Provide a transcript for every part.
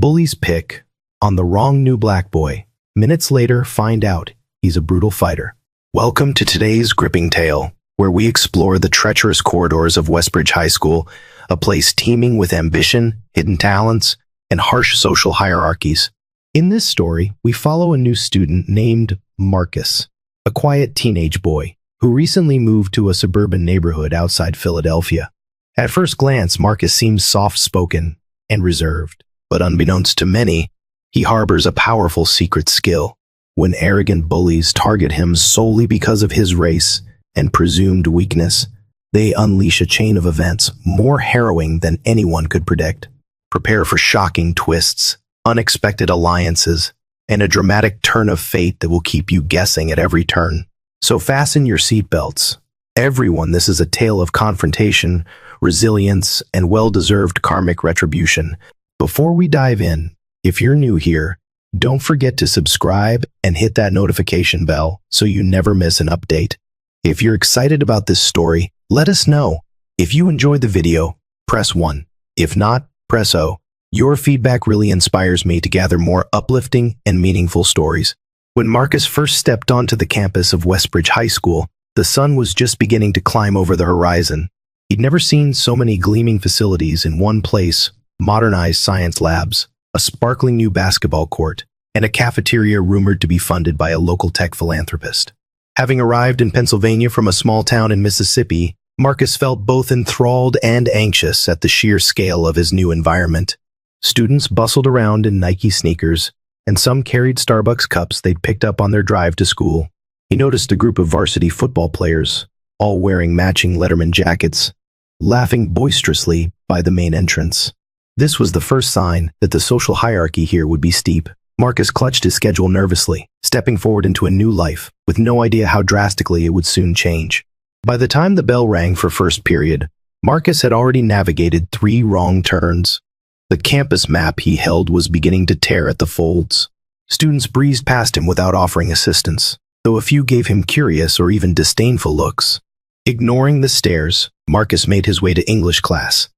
Bullies pick on the wrong new black boy. Minutes later, find out he's a brutal fighter. Welcome to today's gripping tale, where we explore the treacherous corridors of Westbridge High School, a place teeming with ambition, hidden talents, and harsh social hierarchies. In this story, we follow a new student named Marcus, a quiet teenage boy who recently moved to a suburban neighborhood outside Philadelphia. At first glance, Marcus seems soft-spoken and reserved, but unbeknownst to many, he harbors a powerful secret skill. When arrogant bullies target him solely because of his race and presumed weakness, they unleash a chain of events more harrowing than anyone could predict. Prepare for shocking twists, unexpected alliances, and a dramatic turn of fate that will keep you guessing at every turn. So fasten your seatbelts. Everyone, this is a tale of confrontation, resilience, and well-deserved karmic retribution. Before we dive in, if you're new here, don't forget to subscribe and hit that notification bell so you never miss an update. If you're excited about this story, let us know. If you enjoyed the video, press 1. If not, press O. Your feedback really inspires me to gather more uplifting and meaningful stories. When Marcus first stepped onto the campus of Westbridge High School, the sun was just beginning to climb over the horizon. He'd never seen so many gleaming facilities in one place: modernized science labs, a sparkling new basketball court, and a cafeteria rumored to be funded by a local tech philanthropist. Having arrived in Pennsylvania from a small town in Mississippi, Marcus felt both enthralled and anxious at the sheer scale of his new environment. Students bustled around in Nike sneakers, and some carried Starbucks cups they'd picked up on their drive to school. He noticed a group of varsity football players, all wearing matching Letterman jackets, laughing boisterously by the main entrance. This was the first sign that the social hierarchy here would be steep. Marcus clutched his schedule nervously, stepping forward into a new life, with no idea how drastically it would soon change. By the time the bell rang for first period, Marcus had already navigated 3 wrong turns. The campus map he held was beginning to tear at the folds. Students breezed past him without offering assistance, though a few gave him curious or even disdainful looks. Ignoring the stares, Marcus made his way to English class,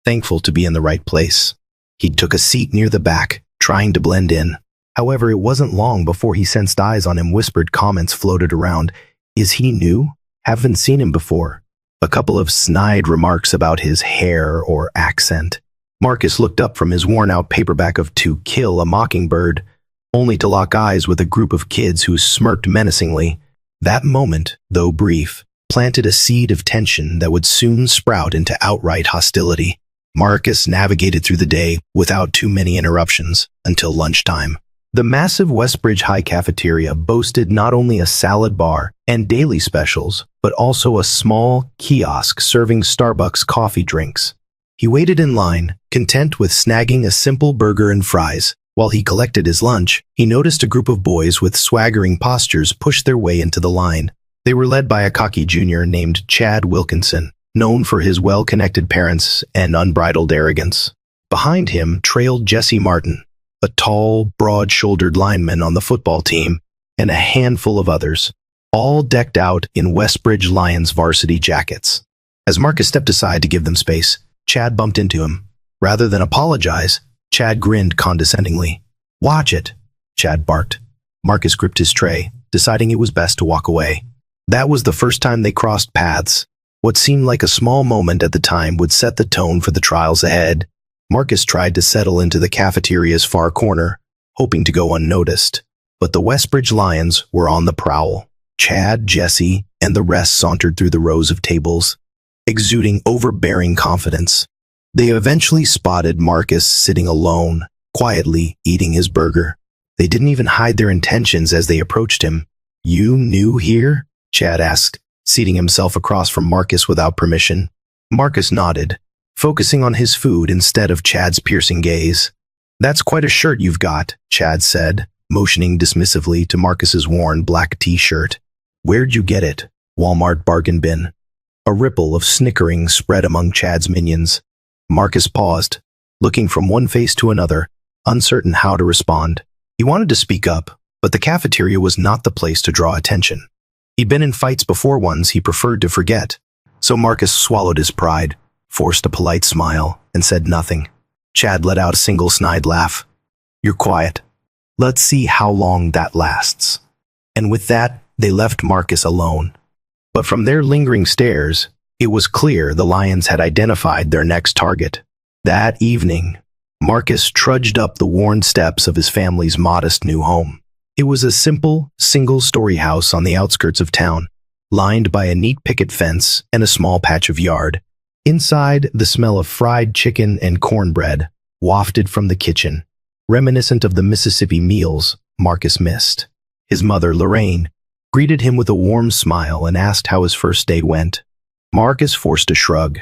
thankful to be in the right place. He took a seat near the back, trying to blend in. However, it wasn't long before he sensed eyes on him. Whispered comments floated around. Is he new? Haven't seen him before. A couple of snide remarks about his hair or accent. Marcus looked up from his worn-out paperback of To Kill a Mockingbird, only to lock eyes with a group of kids who smirked menacingly. That moment, though brief, planted a seed of tension that would soon sprout into outright hostility. Marcus navigated through the day without too many interruptions until lunchtime. The massive Westbridge High cafeteria boasted not only a salad bar and daily specials, but also a small kiosk serving Starbucks coffee drinks. He waited in line, content with snagging a simple burger and fries. While he collected his lunch, he noticed a group of boys with swaggering postures push their way into the line. They were led by a cocky junior named Chad Wilkinson, known for his well-connected parents and unbridled arrogance. Behind him trailed Jesse Martin, a tall, broad-shouldered lineman on the football team, and a handful of others, all decked out in Westbridge Lions varsity jackets. As Marcus stepped aside to give them space, Chad bumped into him. Rather than apologize, Chad grinned condescendingly. "Watch it," Chad barked. Marcus gripped his tray, deciding it was best to walk away. That was the first time they crossed paths. What seemed like a small moment at the time would set the tone for the trials ahead. Marcus tried to settle into the cafeteria's far corner, hoping to go unnoticed. But the Westbridge Lions were on the prowl. Chad, Jesse, and the rest sauntered through the rows of tables, exuding overbearing confidence. They eventually spotted Marcus sitting alone, quietly eating his burger. They didn't even hide their intentions as they approached him. "You new here?" Chad asked, seating himself across from Marcus without permission. Marcus nodded, focusing on his food instead of Chad's piercing gaze. "That's quite a shirt you've got," Chad said, motioning dismissively to Marcus's worn black t-shirt. "Where'd you get it?" "Walmart bargain bin." A ripple of snickering spread among Chad's minions. Marcus paused, looking from one face to another, uncertain how to respond. He wanted to speak up, but the cafeteria was not the place to draw attention. He'd been in fights before, ones he preferred to forget. So Marcus swallowed his pride, forced a polite smile, and said nothing. Chad let out a single snide laugh. You're quiet. Let's see how long that lasts." And with that, they left Marcus alone. But from their lingering stares, it was clear the lions had identified their next target. That evening, Marcus trudged up the worn steps of his family's modest new home. It was a simple, single-story house on the outskirts of town, lined by a neat picket fence and a small patch of yard. Inside, the smell of fried chicken and cornbread wafted from the kitchen, reminiscent of the Mississippi meals Marcus missed. His mother, Lorraine, greeted him with a warm smile and asked how his first day went. Marcus forced a shrug.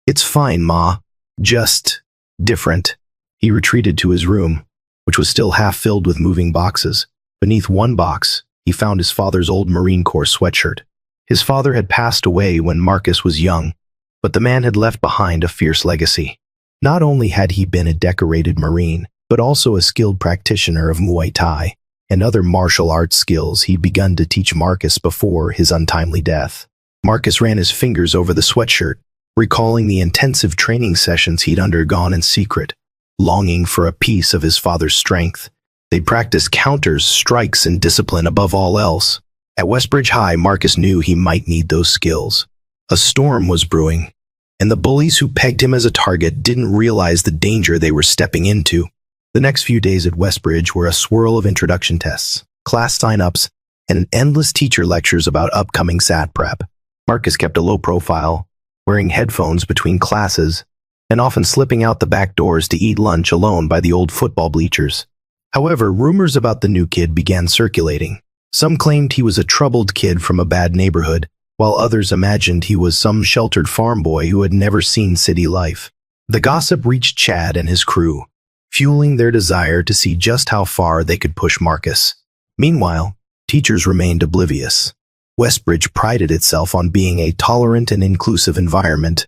"It's fine, Ma. Just different." He retreated to his room, which was still half filled with moving boxes. Beneath one box, he found his father's old Marine Corps sweatshirt. His father had passed away when Marcus was young, but the man had left behind a fierce legacy. Not only had he been a decorated Marine, but also a skilled practitioner of Muay Thai and other martial arts skills he'd begun to teach Marcus before his untimely death. Marcus ran his fingers over the sweatshirt, recalling the intensive training sessions he'd undergone in secret, longing for a piece of his father's strength. They'd practiced counters, strikes, and discipline above all else. At Westbridge High, Marcus knew he might need those skills. A storm was brewing, and the bullies who pegged him as a target didn't realize the danger they were stepping into. The next few days at Westbridge were a swirl of introduction tests, class sign-ups, and endless teacher lectures about upcoming SAT prep. Marcus kept a low profile, wearing headphones between classes, and often slipping out the back doors to eat lunch alone by the old football bleachers. However, rumors about the new kid began circulating. Some claimed he was a troubled kid from a bad neighborhood, while others imagined he was some sheltered farm boy who had never seen city life. The gossip reached Chad and his crew, fueling their desire to see just how far they could push Marcus. Meanwhile, teachers remained oblivious. Westbridge prided itself on being a tolerant and inclusive environment,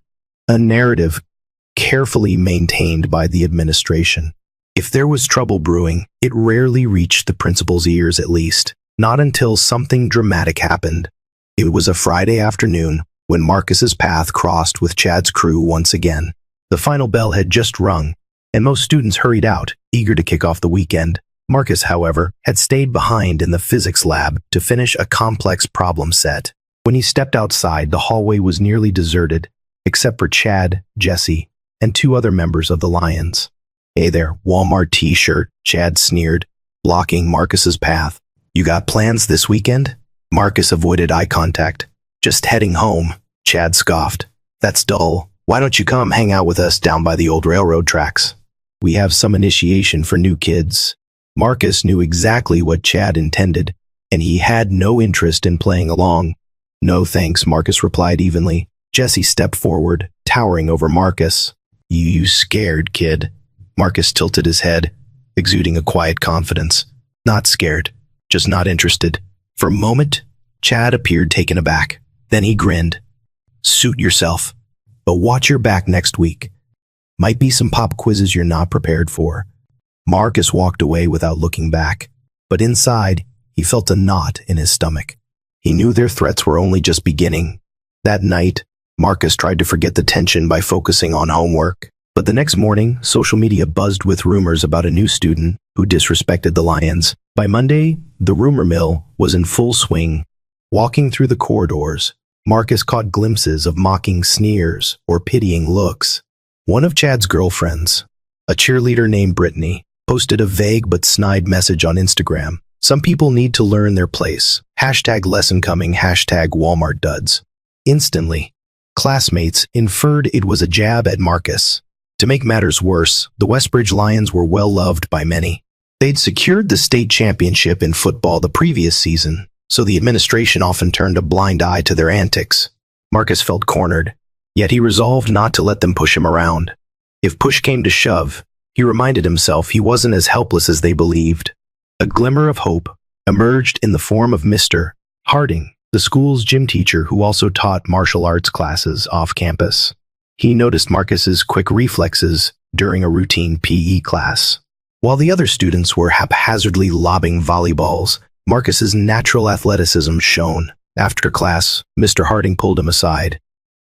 a narrative carefully maintained by the administration. If there was trouble brewing, it rarely reached the principal's ears at least, not until something dramatic happened. It was a Friday afternoon when Marcus's path crossed with Chad's crew once again. The final bell had just rung, and most students hurried out, eager to kick off the weekend. Marcus, however, had stayed behind in the physics lab to finish a complex problem set. When he stepped outside, the hallway was nearly deserted, except for Chad, Jesse, and two other members of the Lions. "Hey there, Walmart t-shirt," Chad sneered, blocking Marcus's path. "You got plans this weekend?" Marcus avoided eye contact. "Just heading home," Chad scoffed. "That's dull. Why don't you come hang out with us down by the old railroad tracks? We have some initiation for new kids." Marcus knew exactly what Chad intended, and he had no interest in playing along. "No thanks," Marcus replied evenly. Jesse stepped forward, towering over Marcus. You scared, kid?" Marcus tilted his head, exuding a quiet confidence. "Not scared, just not interested." For a moment, Chad appeared taken aback. Then he grinned. "Suit yourself, but watch your back next week. Might be some pop quizzes you're not prepared for." Marcus walked away without looking back, but inside, he felt a knot in his stomach. He knew their threats were only just beginning. That night, Marcus tried to forget the tension by focusing on homework. But the next morning, social media buzzed with rumors about a new student who disrespected the Lions. By Monday, the rumor mill was in full swing. Walking through the corridors, Marcus caught glimpses of mocking sneers or pitying looks. One of Chad's girlfriends, a cheerleader named Brittany, posted a vague but snide message on Instagram. "Some people need to learn their place. #lesson coming, #Walmart duds." Instantly, classmates inferred it was a jab at Marcus. To make matters worse, the Westbridge Lions were well loved by many. They'd secured the state championship in football the previous season, so the administration often turned a blind eye to their antics. Marcus felt cornered, yet he resolved not to let them push him around. If push came to shove, he reminded himself he wasn't as helpless as they believed. A glimmer of hope emerged in the form of Mr. Harding, the school's gym teacher who also taught martial arts classes off campus. He noticed Marcus's quick reflexes during a routine PE class. While the other students were haphazardly lobbing volleyballs, Marcus's natural athleticism shone. After class, Mr. Harding pulled him aside.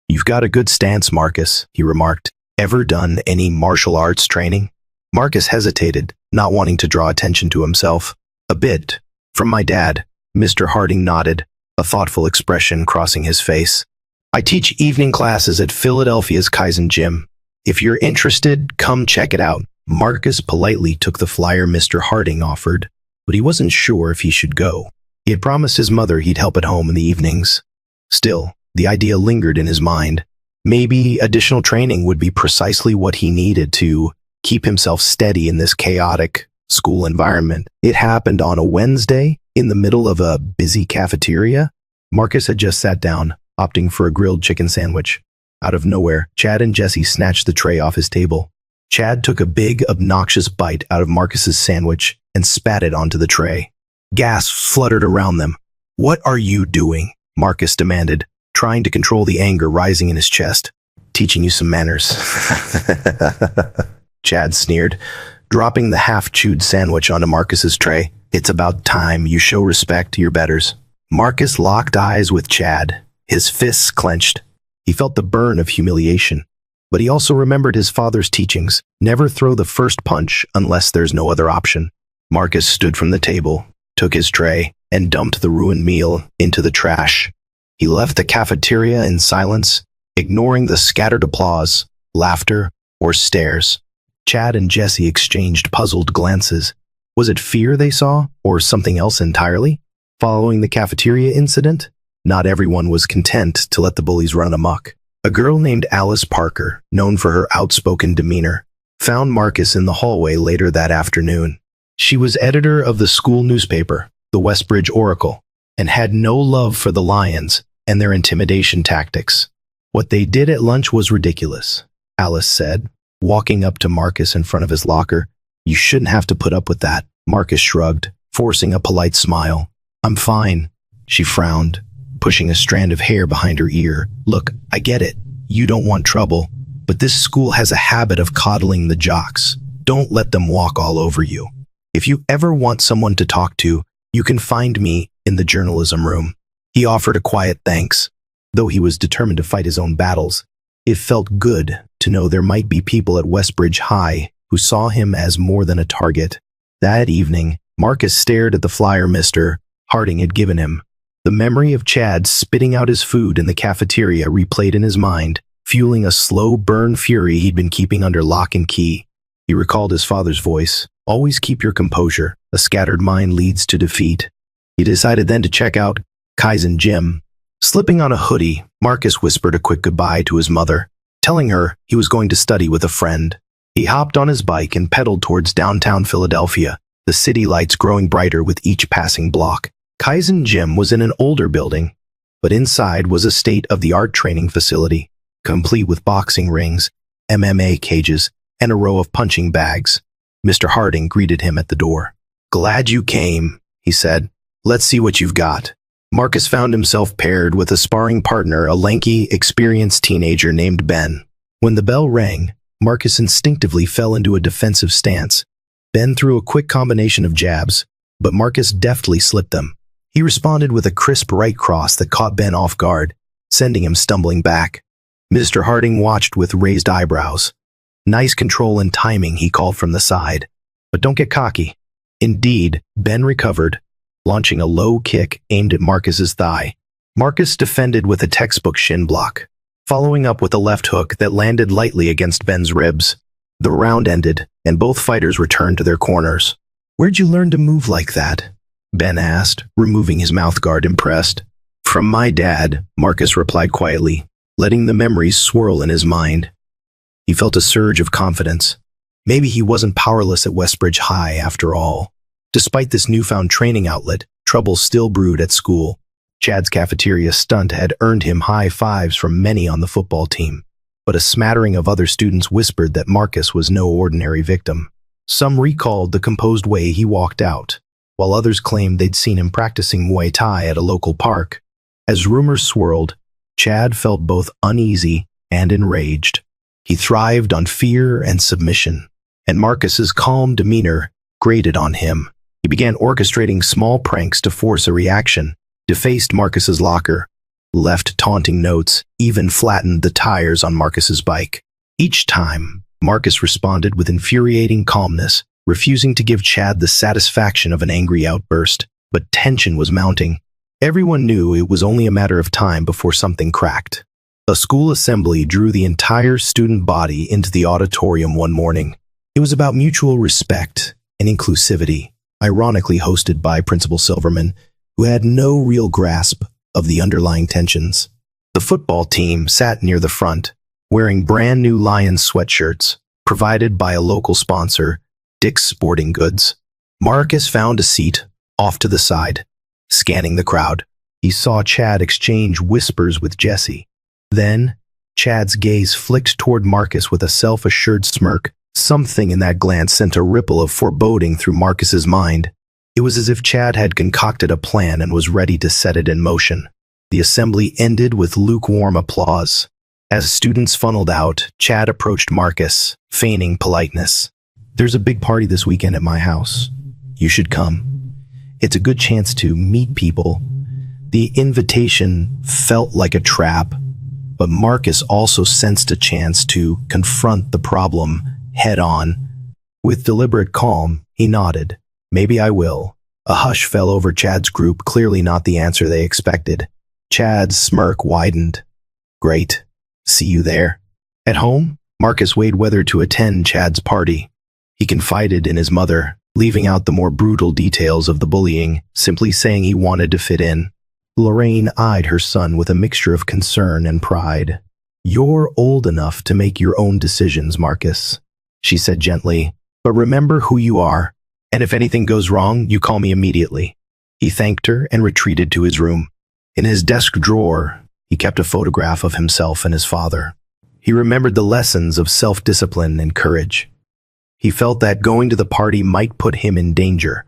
"You've got a good stance, Marcus," he remarked. "Ever done any martial arts training?" Marcus hesitated, not wanting to draw attention to himself. A bit. From my dad. Mr. Harding nodded, a thoughtful expression crossing his face. I teach evening classes at Philadelphia's Kaizen Gym. If you're interested, come check it out. Marcus politely took the flyer Mr. Harding offered, but he wasn't sure if he should go. He had promised his mother he'd help at home in the evenings. Still, the idea lingered in his mind. Maybe additional training would be precisely what he needed to keep himself steady in this chaotic school environment. It happened on a Wednesday, in the middle of a busy cafeteria. Marcus had just sat down, opting for a grilled chicken sandwich. Out of nowhere, Chad and Jesse snatched the tray off his table. Chad took a big, obnoxious bite out of Marcus's sandwich and spat it onto the tray. Gasps fluttered around them. "What are you doing?" Marcus demanded, trying to control the anger rising in his chest. "Teaching you some manners." Chad sneered, dropping the half-chewed sandwich onto Marcus's tray. "It's about time you show respect to your betters." Marcus locked eyes with Chad, his fists clenched. He felt the burn of humiliation, but he also remembered his father's teachings. Never throw the first punch unless there's no other option. Marcus stood from the table, took his tray, and dumped the ruined meal into the trash. He left the cafeteria in silence, ignoring the scattered applause, laughter, or stares. Chad and Jesse exchanged puzzled glances. Was it fear they saw, or something else entirely? Following the cafeteria incident, not everyone was content to let the bullies run amok. A girl named Alice Parker, known for her outspoken demeanor, found Marcus in the hallway later that afternoon. She was editor of the school newspaper, the Westbridge Oracle, and had no love for the Lions and their intimidation tactics. "What they did at lunch was ridiculous," Alice said, walking up to Marcus in front of his locker. "You shouldn't have to put up with that." Marcus shrugged, forcing a polite smile. "I'm fine." She frowned, pushing a strand of hair behind her ear. "Look, I get it. You don't want trouble, but this school has a habit of coddling the jocks. Don't let them walk all over you. If you ever want someone to talk to, you can find me in the journalism room." He offered a quiet thanks, though he was determined to fight his own battles. It felt good to know there might be people at Westbridge High who saw him as more than a target. That evening, Marcus stared at the flyer Mr. Harding had given him. The memory of Chad spitting out his food in the cafeteria replayed in his mind, fueling a slow burn fury he'd been keeping under lock and key. He recalled his father's voice. "Always keep your composure. A scattered mind leads to defeat." He decided then to check out Kaizen Gym. Slipping on a hoodie, Marcus whispered a quick goodbye to his mother, telling her he was going to study with a friend. He hopped on his bike and pedaled towards downtown Philadelphia, the city lights growing brighter with each passing block. Kaizen Gym was in an older building, but inside was a state-of-the-art training facility, complete with boxing rings, MMA cages, and a row of punching bags. Mr. Harding greeted him at the door. "Glad you came," he said. "Let's see what you've got." Marcus found himself paired with a sparring partner, a lanky, experienced teenager named Ben. When the bell rang, Marcus instinctively fell into a defensive stance. Ben threw a quick combination of jabs, but Marcus deftly slipped them. He responded with a crisp right cross that caught Ben off guard, sending him stumbling back. Mr. Harding watched with raised eyebrows. "Nice control and timing," he called from the side. "But don't get cocky." Indeed, Ben recovered, launching a low kick aimed at Marcus's thigh. Marcus defended with a textbook shin block, following up with a left hook that landed lightly against Ben's ribs. The round ended, and both fighters returned to their corners. "Where'd you learn to move like that?" Ben asked, removing his mouthguard, impressed. "From my dad," Marcus replied quietly, letting the memories swirl in his mind. He felt a surge of confidence. Maybe he wasn't powerless at Westbridge High after all. Despite this newfound training outlet, trouble still brewed at school. Chad's cafeteria stunt had earned him high fives from many on the football team, but a smattering of other students whispered that Marcus was no ordinary victim. Some recalled the composed way he walked out, while others claimed they'd seen him practicing Muay Thai at a local park. As rumors swirled, Chad felt both uneasy and enraged. He thrived on fear and submission, and Marcus's calm demeanor grated on him. He began orchestrating small pranks to force a reaction, defaced Marcus's locker, left taunting notes, even flattened the tires on Marcus's bike. Each time, Marcus responded with infuriating calmness, refusing to give Chad the satisfaction of an angry outburst, but tension was mounting. Everyone knew it was only a matter of time before something cracked. A school assembly drew the entire student body into the auditorium one morning. It was about mutual respect and inclusivity, ironically hosted by Principal Silverman, who had no real grasp of the underlying tensions. The football team sat near the front, wearing brand new Lions sweatshirts, provided by a local sponsor, Dick's Sporting Goods. Marcus found a seat off to the side, scanning the crowd. He saw Chad exchange whispers with Jesse. Then, Chad's gaze flicked toward Marcus with a self-assured smirk. Something in that glance sent a ripple of foreboding through Marcus's mind. It was as if Chad had concocted a plan and was ready to set it in motion. The assembly ended with lukewarm applause. As students funneled out, Chad approached Marcus, feigning politeness. "There's a big party this weekend at my house. You should come. It's a good chance to meet people." The invitation felt like a trap, but Marcus also sensed a chance to confront the problem head-on. With deliberate calm, he nodded. "Maybe I will." A hush fell over Chad's group, clearly not the answer they expected. Chad's smirk widened. "Great. See you there." At home, Marcus weighed whether to attend Chad's party. He confided in his mother, leaving out the more brutal details of the bullying, simply saying he wanted to fit in. Lorraine eyed her son with a mixture of concern and pride. "You're old enough to make your own decisions, Marcus," she said gently, "but remember who you are, and if anything goes wrong, you call me immediately." He thanked her and retreated to his room. In his desk drawer, he kept a photograph of himself and his father. He remembered the lessons of self-discipline and courage. He felt that going to the party might put him in danger,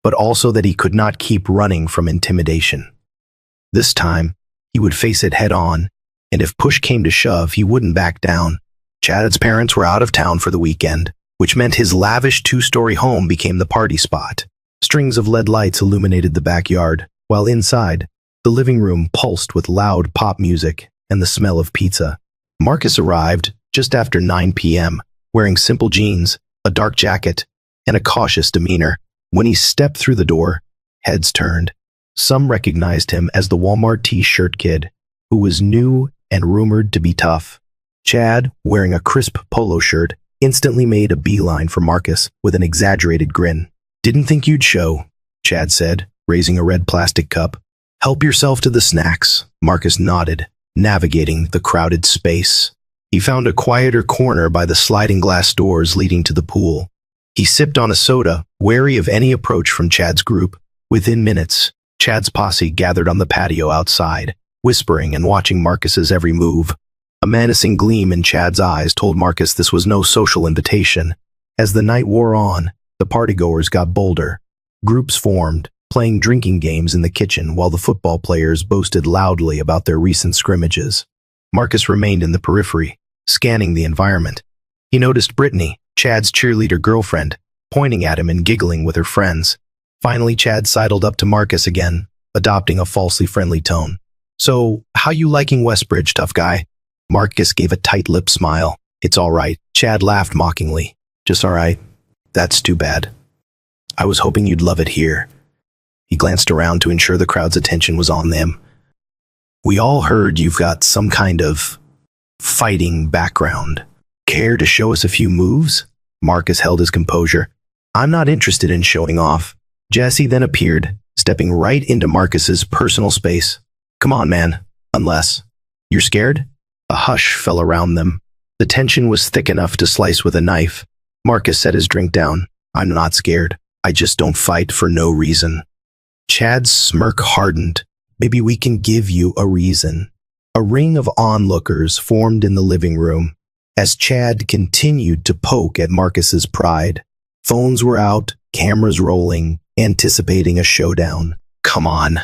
but also that he could not keep running from intimidation. This time, he would face it head-on, and if push came to shove, he wouldn't back down. Chad's parents were out of town for the weekend, which meant his lavish two-story home became the party spot. Strings of LED lights illuminated the backyard, while inside, the living room pulsed with loud pop music and the smell of pizza. Marcus arrived just after 9 p.m., wearing simple jeans, a dark jacket, and a cautious demeanor. When he stepped through the door, heads turned. Some recognized him as the Walmart T-shirt kid, who was new and rumored to be tough. Chad, wearing a crisp polo shirt, instantly made a beeline for Marcus with an exaggerated grin. "Didn't think you'd show," Chad said, raising a red plastic cup. "Help yourself to the snacks," Marcus nodded, navigating the crowded space. He found a quieter corner by the sliding glass doors leading to the pool. He sipped on a soda, wary of any approach from Chad's group. Within minutes, Chad's posse gathered on the patio outside, whispering and watching Marcus's every move. A menacing gleam in Chad's eyes told Marcus this was no social invitation. As the night wore on, the partygoers got bolder. Groups formed, playing drinking games in the kitchen while the football players boasted loudly about their recent scrimmages. Marcus remained in the periphery, scanning the environment. He noticed Brittany, Chad's cheerleader girlfriend, pointing at him and giggling with her friends. Finally, Chad sidled up to Marcus again, adopting a falsely friendly tone. "So, how you liking Westbridge, tough guy?" Marcus gave a tight-lipped smile. "It's all right." Chad laughed mockingly. "Just all right? That's too bad. I was hoping you'd love it here." He glanced around to ensure the crowd's attention was on them. "We all heard you've got some kind of fighting background. Care to show us a few moves?" Marcus held his composure. "I'm not interested in showing off." Jesse then appeared, stepping right into Marcus's personal space. "Come on, man. Unless you're scared?" A hush fell around them. The tension was thick enough to slice with a knife. Marcus set his drink down. "I'm not scared. I just don't fight for no reason." Chad's smirk hardened. "Maybe we can give you a reason." A ring of onlookers formed in the living room as Chad continued to poke at Marcus's pride. Phones were out, cameras rolling, anticipating a showdown. "Come on,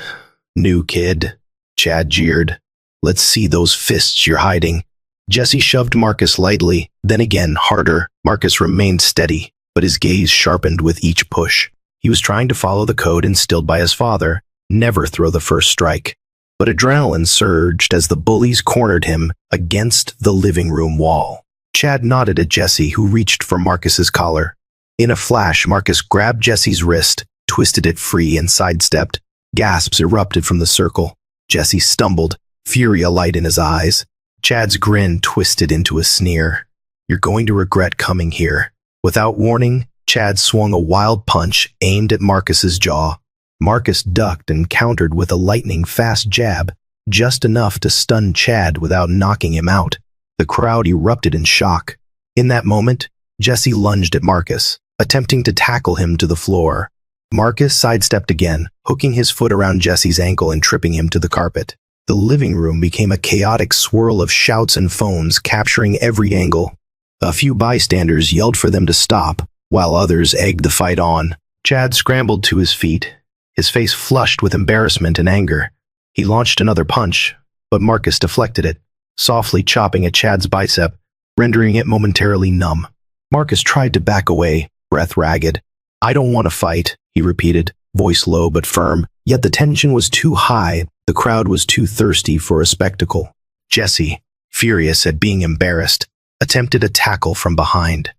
new kid," Chad jeered. "Let's see those fists you're hiding." Jesse shoved Marcus lightly, then again harder. Marcus remained steady, but his gaze sharpened with each push. He was trying to follow the code instilled by his father, never throw the first strike. But adrenaline surged as the bullies cornered him against the living room wall. Chad nodded at Jesse, who reached for Marcus's collar. In a flash, Marcus grabbed Jesse's wrist, twisted it free, and sidestepped. Gasps erupted from the circle. Jesse stumbled, fury alight in his eyes. Chad's grin twisted into a sneer. "You're going to regret coming here." Without warning, Chad swung a wild punch aimed at Marcus's jaw. Marcus ducked and countered with a lightning-fast jab, just enough to stun Chad without knocking him out. The crowd erupted in shock. In that moment, Jesse lunged at Marcus, attempting to tackle him to the floor. Marcus sidestepped again, hooking his foot around Jesse's ankle and tripping him to the carpet. The living room became a chaotic swirl of shouts and phones, capturing every angle. A few bystanders yelled for them to stop, while others egged the fight on. Chad scrambled to his feet, his face flushed with embarrassment and anger. He launched another punch, but Marcus deflected it, softly chopping at Chad's bicep, rendering it momentarily numb. Marcus tried to back away, breath ragged. "I don't want to fight," he repeated, voice low but firm. Yet the tension was too high, the crowd was too thirsty for a spectacle. Jesse, furious at being embarrassed, attempted a tackle from behind.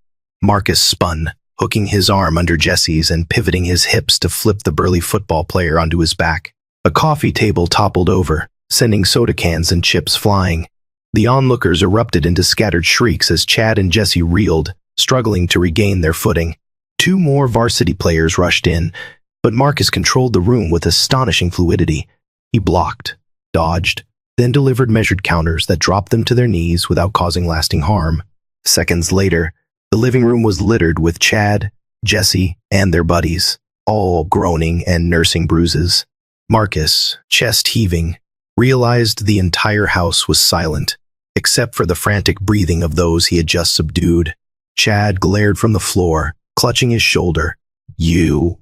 Marcus spun, hooking his arm under Jesse's and pivoting his hips to flip the burly football player onto his back. A coffee table toppled over, sending soda cans and chips flying. The onlookers erupted into scattered shrieks as Chad and Jesse reeled, struggling to regain their footing. Two more varsity players rushed in, but Marcus controlled the room with astonishing fluidity. He blocked, dodged, then delivered measured counters that dropped them to their knees without causing lasting harm. Seconds later, the living room was littered with Chad, Jesse, and their buddies, all groaning and nursing bruises. Marcus, chest heaving, realized the entire house was silent, except for the frantic breathing of those he had just subdued. Chad glared from the floor, clutching his shoulder. You'll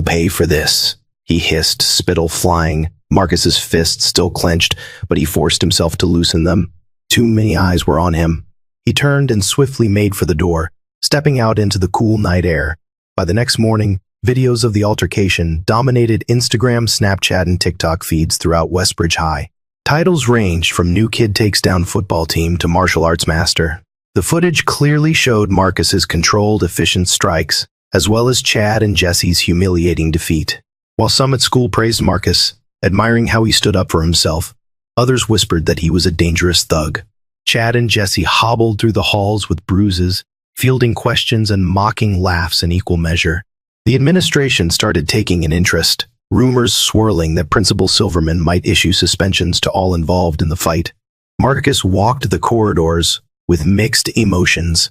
pay for this," he hissed, spittle flying. Marcus's fists still clenched, but he forced himself to loosen them. Too many eyes were on him. He turned and swiftly made for the door, stepping out into the cool night air. By the next morning, videos of the altercation dominated Instagram, Snapchat, and TikTok feeds throughout Westbridge High. Titles ranged from "New Kid Takes Down Football Team" to "Martial Arts Master." The footage clearly showed Marcus's controlled, efficient strikes, as well as Chad and Jesse's humiliating defeat. While some at school praised Marcus, admiring how he stood up for himself, others whispered that he was a dangerous thug. Chad and Jesse hobbled through the halls with bruises, fielding questions and mocking laughs in equal measure. The administration started taking an interest, rumors swirling that Principal Silverman might issue suspensions to all involved in the fight. Marcus walked the corridors with mixed emotions.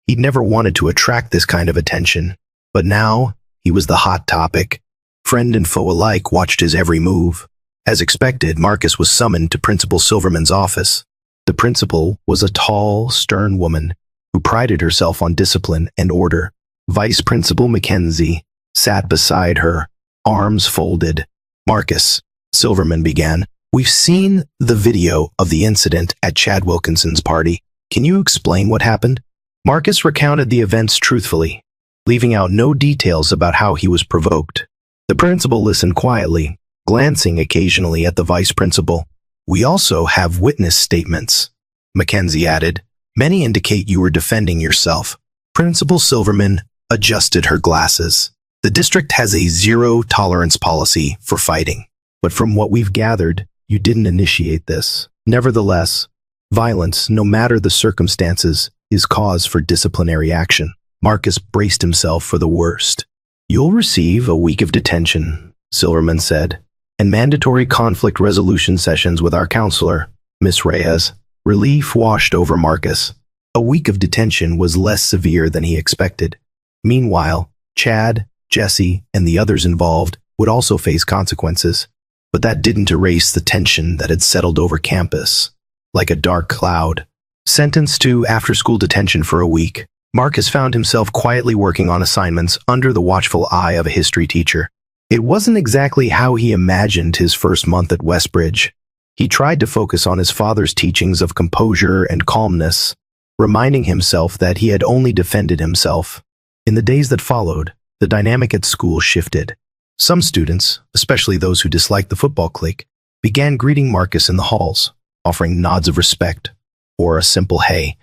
He'd never wanted to attract this kind of attention, but now he was the hot topic. Friend and foe alike watched his every move. As expected, Marcus was summoned to Principal Silverman's office. The principal was a tall, stern woman who prided herself on discipline and order. Vice Principal Mackenzie sat beside her, arms folded. "Marcus," Silverman began, "we've seen the video of the incident at Chad Wilkinson's party. Can you explain what happened?" Marcus recounted the events truthfully, leaving out no details about how he was provoked. The principal listened quietly, glancing occasionally at the vice principal. "We also have witness statements," Mackenzie added. "Many indicate you were defending yourself." Principal Silverman adjusted her glasses. "The district has a zero-tolerance policy for fighting, but from what we've gathered, you didn't initiate this. Nevertheless, violence, no matter the circumstances, is cause for disciplinary action." Marcus braced himself for the worst. "You'll receive a week of detention," Silverman said, "and mandatory conflict resolution sessions with our counselor, Miss Reyes." Relief washed over Marcus. A week of detention was less severe than he expected. Meanwhile, Chad, Jesse, and the others involved would also face consequences, but that didn't erase the tension that had settled over campus, like a dark cloud. Sentenced to after-school detention for a week, Marcus found himself quietly working on assignments under the watchful eye of a history teacher. It wasn't exactly how he imagined his first month at Westbridge. He tried to focus on his father's teachings of composure and calmness, reminding himself that he had only defended himself. In the days that followed, the dynamic at school shifted. Some students, especially those who disliked the football clique, began greeting Marcus in the halls, offering nods of respect or a simple "hey."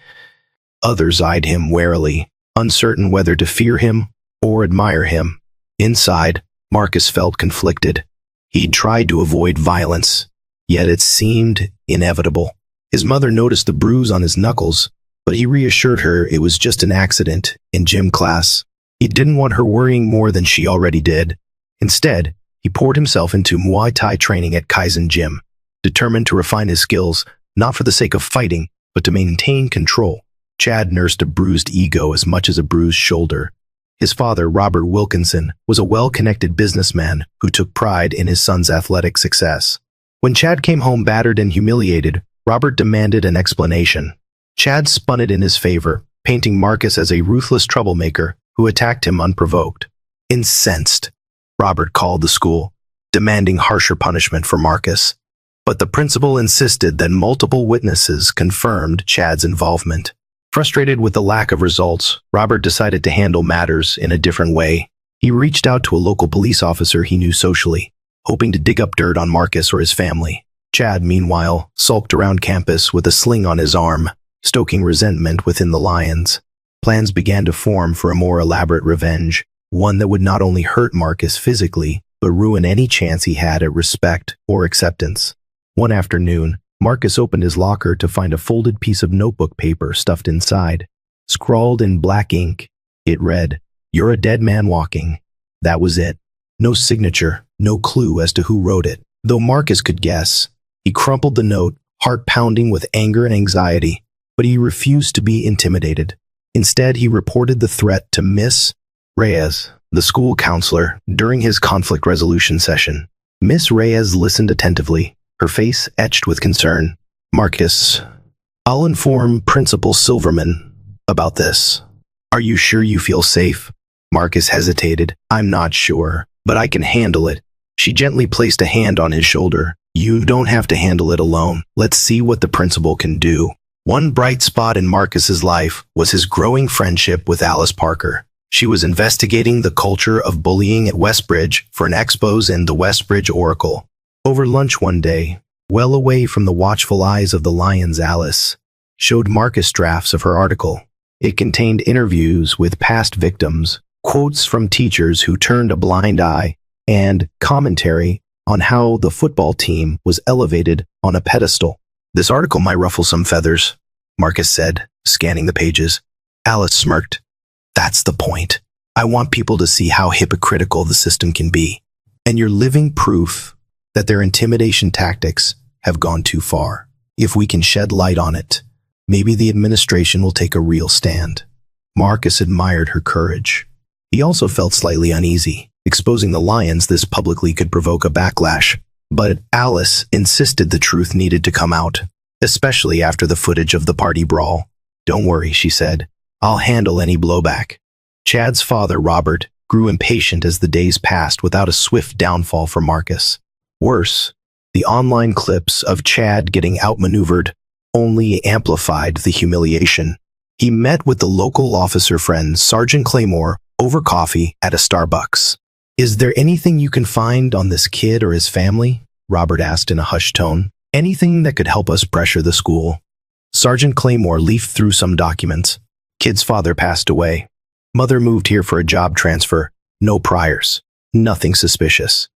Others eyed him warily, uncertain whether to fear him or admire him. Inside, Marcus felt conflicted. He'd tried to avoid violence, yet it seemed inevitable. His mother noticed the bruise on his knuckles, but he reassured her it was just an accident in gym class. He didn't want her worrying more than she already did. Instead, he poured himself into Muay Thai training at Kaizen Gym, determined to refine his skills, not for the sake of fighting, but to maintain control. Chad nursed a bruised ego as much as a bruised shoulder. His father, Robert Wilkinson, was a well-connected businessman who took pride in his son's athletic success. When Chad came home battered and humiliated, Robert demanded an explanation. Chad spun it in his favor, painting Marcus as a ruthless troublemaker who attacked him unprovoked. Incensed, Robert called the school, demanding harsher punishment for Marcus. But the principal insisted that multiple witnesses confirmed Chad's involvement. Frustrated with the lack of results, Robert decided to handle matters in a different way. He reached out to a local police officer he knew socially, hoping to dig up dirt on Marcus or his family. Chad, meanwhile, sulked around campus with a sling on his arm, stoking resentment within the Lions. Plans began to form for a more elaborate revenge, one that would not only hurt Marcus physically, but ruin any chance he had at respect or acceptance. One afternoon, Marcus opened his locker to find a folded piece of notebook paper stuffed inside. Scrawled in black ink, it read, "You're a dead man walking." That was it. No signature, no clue as to who wrote it. Though Marcus could guess, he crumpled the note, heart pounding with anger and anxiety, but he refused to be intimidated. Instead, he reported the threat to Miss Reyes, the school counselor, during his conflict resolution session. Miss Reyes listened attentively, her face etched with concern. "Marcus, I'll inform Principal Silverman about this. Are you sure you feel safe?" Marcus hesitated. "I'm not sure, but I can handle it." She gently placed a hand on his shoulder. "You don't have to handle it alone. Let's see what the principal can do." One bright spot in Marcus's life was his growing friendship with Alice Parker. She was investigating the culture of bullying at Westbridge for an expose in the Westbridge Oracle. Over lunch one day, well away from the watchful eyes of the Lions, Alice showed Marcus drafts of her article. It contained interviews with past victims, quotes from teachers who turned a blind eye, and commentary on how the football team was elevated on a pedestal. "This article might ruffle some feathers," Marcus said, scanning the pages. Alice smirked. "That's the point. I want people to see how hypocritical the system can be. And you're living proof that their intimidation tactics have gone too far. If we can shed light on it, maybe the administration will take a real stand." Marcus admired her courage. He also felt slightly uneasy. Exposing the Lions this publicly could provoke a backlash. But Alice insisted the truth needed to come out, especially after the footage of the party brawl. "Don't worry," she said. "I'll handle any blowback." Chad's father, Robert, grew impatient as the days passed without a swift downfall for Marcus. Worse, the online clips of Chad getting outmaneuvered only amplified the humiliation. He met with the local officer friend, Sergeant Claymore, over coffee at a Starbucks. "Is there anything you can find on this kid or his family?" Robert asked in a hushed tone. "Anything that could help us pressure the school?" Sergeant Claymore leafed through some documents. "Kid's father passed away. Mother moved here for a job transfer. No priors. Nothing suspicious."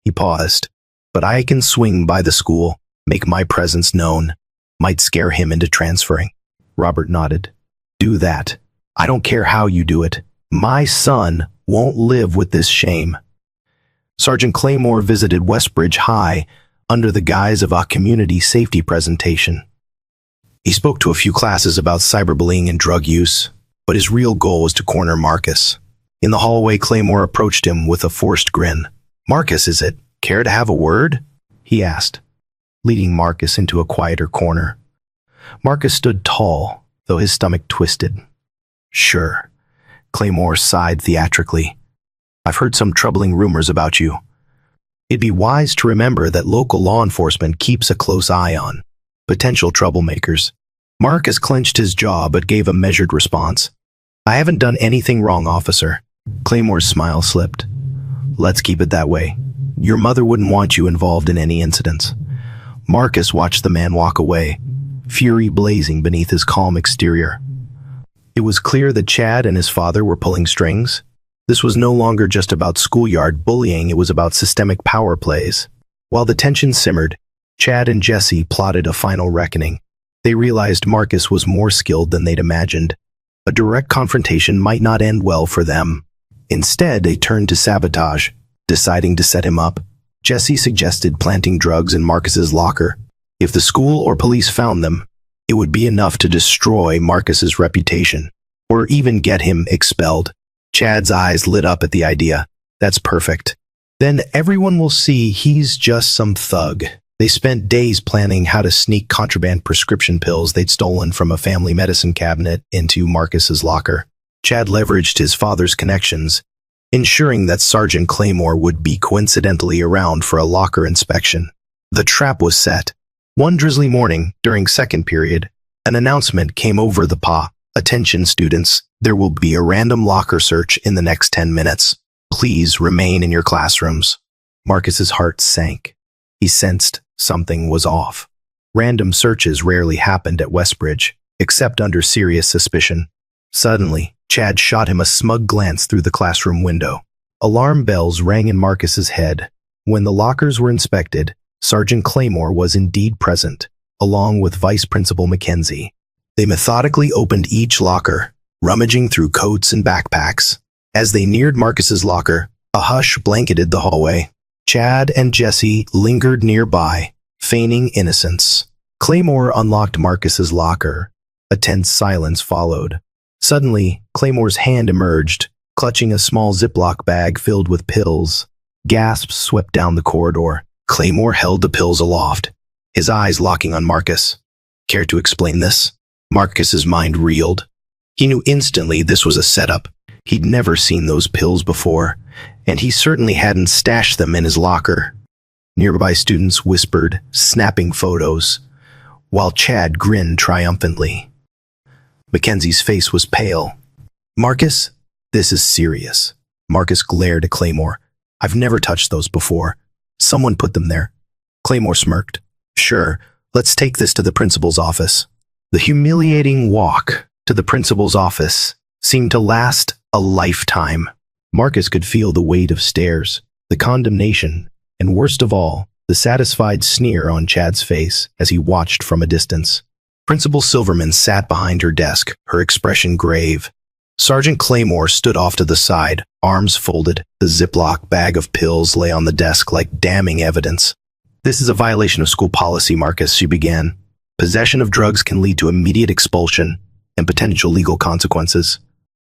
He paused. "But I can swing by the school, make my presence known. Might scare him into transferring." Robert nodded. "Do that. I don't care how you do it. My son won't live with this shame." Sergeant Claymore visited Westbridge High under the guise of a community safety presentation. He spoke to a few classes about cyberbullying and drug use, but his real goal was to corner Marcus. In the hallway, Claymore approached him with a forced grin. "Marcus, is it? Care to have a word?" he asked, leading Marcus into a quieter corner. Marcus stood tall, though his stomach twisted. "Sure." Claymore sighed theatrically. "I've heard some troubling rumors about you. It'd be wise to remember that local law enforcement keeps a close eye on potential troublemakers." Marcus clenched his jaw but gave a measured response. "I haven't done anything wrong, officer." Claymore's smile slipped. "Let's keep it that way. Your mother wouldn't want you involved in any incidents." Marcus watched the man walk away, fury blazing beneath his calm exterior. It was clear that Chad and his father were pulling strings. This was no longer just about schoolyard bullying, it was about systemic power plays. While the tension simmered, Chad and Jesse plotted a final reckoning. They realized Marcus was more skilled than they'd imagined. A direct confrontation might not end well for them. Instead, they turned to sabotage, deciding to set him up. Jesse suggested planting drugs in Marcus's locker. If the school or police found them, it would be enough to destroy Marcus's reputation, or even get him expelled. Chad's eyes lit up at the idea. That's perfect. Then everyone will see he's just some thug. They spent days planning how to sneak contraband prescription pills they'd stolen from a family medicine cabinet into Marcus's locker. Chad leveraged his father's connections, ensuring that Sergeant Claymore would be coincidentally around for a locker inspection. The trap was set. One drizzly morning, during second period, an announcement came over the PA. Attention students, there will be a random locker search in the next 10 minutes. Please remain in your classrooms. Marcus's heart sank. He sensed something was off. Random searches rarely happened at Westbridge, except under serious suspicion. Suddenly, Chad shot him a smug glance through the classroom window. Alarm bells rang in Marcus's head. When the lockers were inspected, Sergeant Claymore was indeed present, along with Vice Principal Mackenzie. They methodically opened each locker, rummaging through coats and backpacks. As they neared Marcus's locker, a hush blanketed the hallway. Chad and Jesse lingered nearby, feigning innocence. Claymore unlocked Marcus's locker. A tense silence followed. Suddenly, Claymore's hand emerged, clutching a small Ziploc bag filled with pills. Gasps swept down the corridor. Claymore held the pills aloft, his eyes locking on Marcus. Care to explain this? Marcus's mind reeled. He knew instantly this was a setup. He'd never seen those pills before, and he certainly hadn't stashed them in his locker. Nearby students whispered, snapping photos, while Chad grinned triumphantly. Mackenzie's face was pale. Marcus, this is serious. Marcus glared at Claymore. I've never touched those before. Someone put them there. Claymore smirked. Sure, let's take this to the principal's office. The humiliating walk to the principal's office seemed to last a lifetime. Marcus could feel the weight of stairs, the condemnation, and worst of all, the satisfied sneer on Chad's face as he watched from a distance. Principal Silverman sat behind her desk, her expression grave. Sergeant Claymore stood off to the side, arms folded. The Ziploc bag of pills lay on the desk like damning evidence. This is a violation of school policy, Marcus, she began. Possession of drugs can lead to immediate expulsion and potential legal consequences.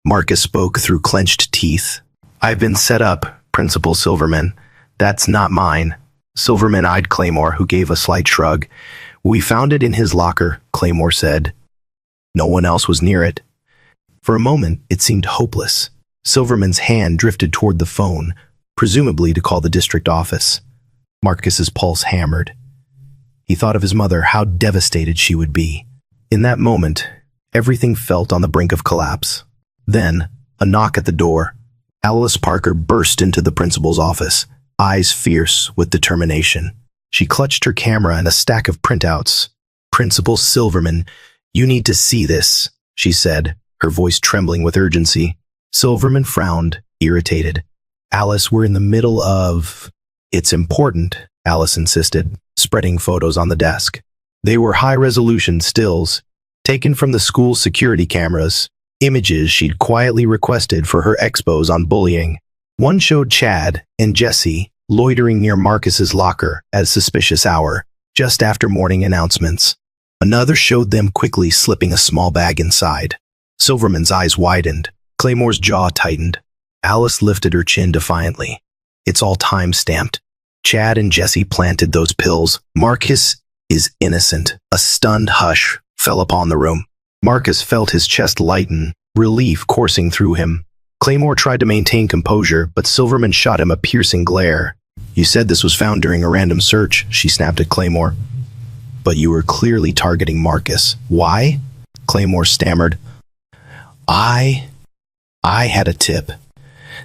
Marcus spoke through clenched teeth. I've been set up, Principal Silverman. That's not mine. Silverman eyed Claymore, who gave a slight shrug. We found it in his locker, Claymore said. No one else was near it. For a moment, it seemed hopeless. Silverman's hand drifted toward the phone, presumably to call the district office. Marcus's pulse hammered. He thought of his mother, how devastated she would be. In that moment, everything felt on the brink of collapse. Then, a knock at the door. Alice Parker burst into the principal's office, eyes fierce with determination. She clutched her camera and a stack of printouts. Principal Silverman, you need to see this, she said, her voice trembling with urgency. Silverman frowned, irritated. Alice, we're in the middle of... It's important, Alice insisted, spreading photos on the desk. They were high-resolution stills, taken from the school's security cameras, images she'd quietly requested for her expos on bullying. One showed Chad and Jesse loitering near Marcus's locker at a suspicious hour, just after morning announcements. Another showed them quickly slipping a small bag inside. Silverman's eyes widened. Claymore's jaw tightened. Alice lifted her chin defiantly. It's all time-stamped. Chad and Jesse planted those pills. Marcus is innocent. A stunned hush fell upon the room. Marcus felt his chest lighten, relief coursing through him. Claymore tried to maintain composure, but Silverman shot him a piercing glare. You said this was found during a random search, she snapped at Claymore. But you were clearly targeting Marcus. Why? Claymore stammered. I had a tip.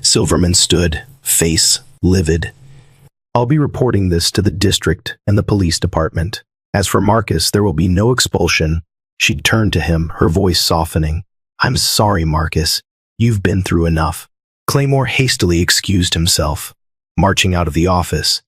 Silverman stood, face livid. I'll be reporting this to the district and the police department. As for Marcus, there will be no expulsion. She turned to him, her voice softening. I'm sorry, Marcus. You've been through enough. Claymore hastily excused himself, marching out of the office,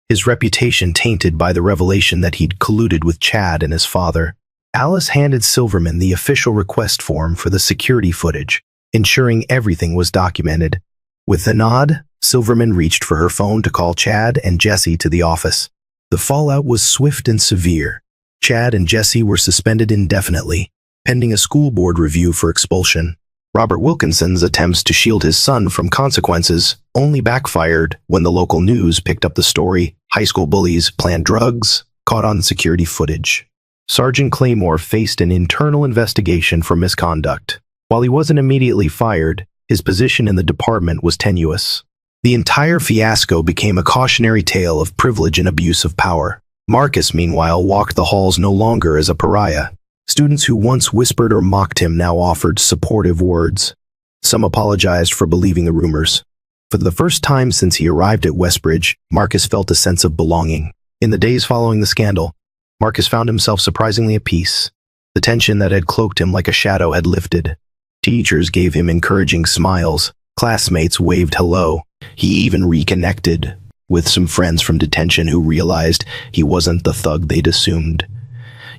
his reputation tainted by the revelation that he'd colluded with Chad and his father. Alice handed Silverman the official request form for the security footage, ensuring everything was documented. With a nod, Silverman reached for her phone to call Chad and Jesse to the office. The fallout was swift and severe. Chad and Jesse were suspended indefinitely, pending a school board review for expulsion. Robert Wilkinson's attempts to shield his son from consequences only backfired when the local news picked up the story. High school bullies planned drugs, caught on security footage. Sergeant Claymore faced an internal investigation for misconduct. While he wasn't immediately fired, his position in the department was tenuous. The entire fiasco became a cautionary tale of privilege and abuse of power. Marcus, meanwhile, walked the halls no longer as a pariah. Students who once whispered or mocked him now offered supportive words. Some apologized for believing the rumors. For the first time since he arrived at Westbridge, Marcus felt a sense of belonging. In the days following the scandal, Marcus found himself surprisingly at peace. The tension that had cloaked him like a shadow had lifted. Teachers gave him encouraging smiles. Classmates waved hello. He even reconnected with some friends from detention who realized he wasn't the thug they'd assumed.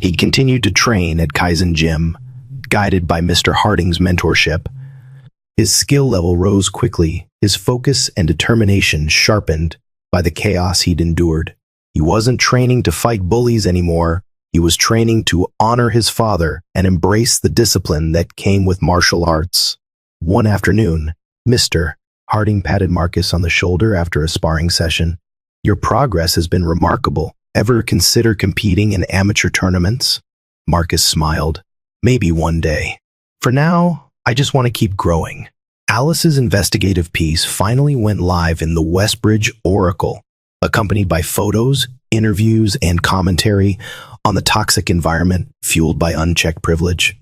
He continued to train at Kaizen Gym, guided by Mr. Harding's mentorship. His skill level rose quickly, his focus and determination sharpened by the chaos he'd endured. He wasn't training to fight bullies anymore. He was training to honor his father and embrace the discipline that came with martial arts. One afternoon, Mr. Harding patted Marcus on the shoulder after a sparring session. "Your progress has been remarkable. Ever consider competing in amateur tournaments?" Marcus smiled. "Maybe one day. For now, I just want to keep growing." Alice's investigative piece finally went live in the Westbridge Oracle, accompanied by photos, interviews, and commentary on the toxic environment fueled by unchecked privilege.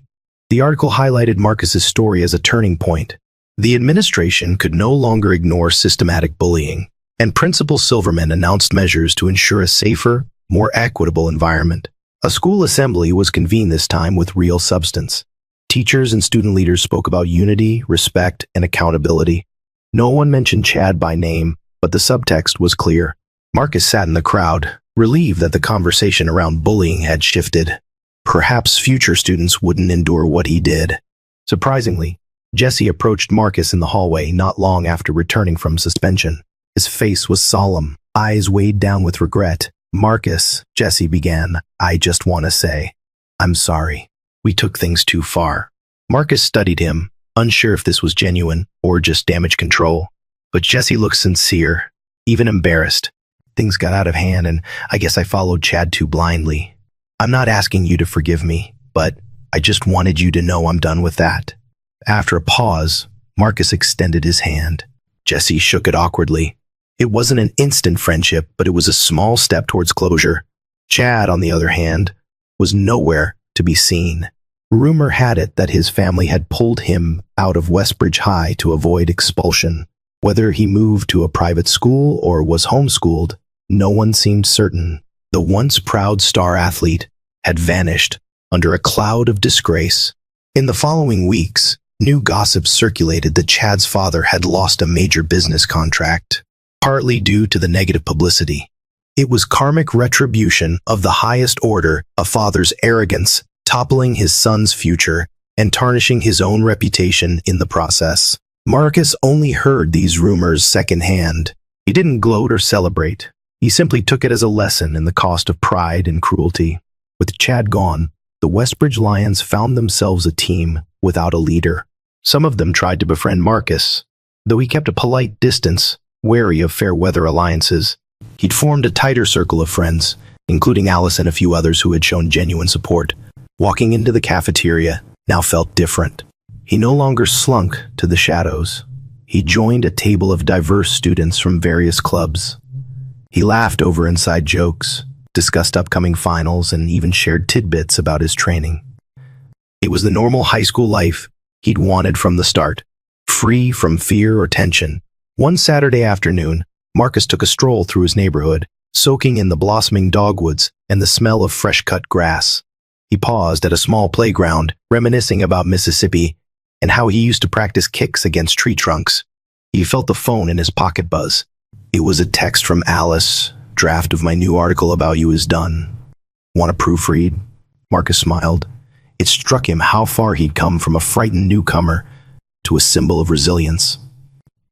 The article highlighted Marcus's story as a turning point. The administration could no longer ignore systematic bullying, and Principal Silverman announced measures to ensure a safer, more equitable environment. A school assembly was convened this time with real substance. Teachers and student leaders spoke about unity, respect, and accountability. No one mentioned Chad by name, but the subtext was clear. Marcus sat in the crowd, relieved that the conversation around bullying had shifted. Perhaps future students wouldn't endure what he did. Surprisingly, Jesse approached Marcus in the hallway not long after returning from suspension. His face was solemn, eyes weighed down with regret. "Marcus," Jesse began, "I just want to say, I'm sorry. We took things too far." Marcus studied him, unsure if this was genuine or just damage control. But Jesse looked sincere, even embarrassed. "Things got out of hand and I guess I followed Chad too blindly. I'm not asking you to forgive me, but I just wanted you to know I'm done with that." After a pause, Marcus extended his hand. Jesse shook it awkwardly. It wasn't an instant friendship, but it was a small step towards closure. Chad, on the other hand, was nowhere to be seen. Rumor had it that his family had pulled him out of Westbridge High to avoid expulsion. Whether he moved to a private school or was homeschooled, no one seemed certain. The once proud star athlete had vanished under a cloud of disgrace. In the following weeks, new gossip circulated that Chad's father had lost a major business contract, partly due to the negative publicity. It was karmic retribution of the highest order, a father's arrogance, toppling his son's future and tarnishing his own reputation in the process. Marcus only heard these rumors secondhand. He didn't gloat or celebrate. He simply took it as a lesson in the cost of pride and cruelty. With Chad gone, the Westbridge Lions found themselves a team without a leader. Some of them tried to befriend Marcus, though he kept a polite distance, wary of fair-weather alliances. He'd formed a tighter circle of friends, including Alice and a few others who had shown genuine support. Walking into the cafeteria now felt different. He no longer slunk to the shadows. He joined a table of diverse students from various clubs. He laughed over inside jokes, discussed upcoming finals, and even shared tidbits about his training. It was the normal high school life he'd wanted from the start, free from fear or tension. One Saturday afternoon, Marcus took a stroll through his neighborhood, soaking in the blossoming dogwoods and the smell of fresh-cut grass. He paused at a small playground, reminiscing about Mississippi and how he used to practice kicks against tree trunks. He felt the phone in his pocket buzz. It was a text from Alice. "Draft of my new article about you is done. Want to proofread?" Marcus smiled. It struck him how far he'd come from a frightened newcomer to a symbol of resilience.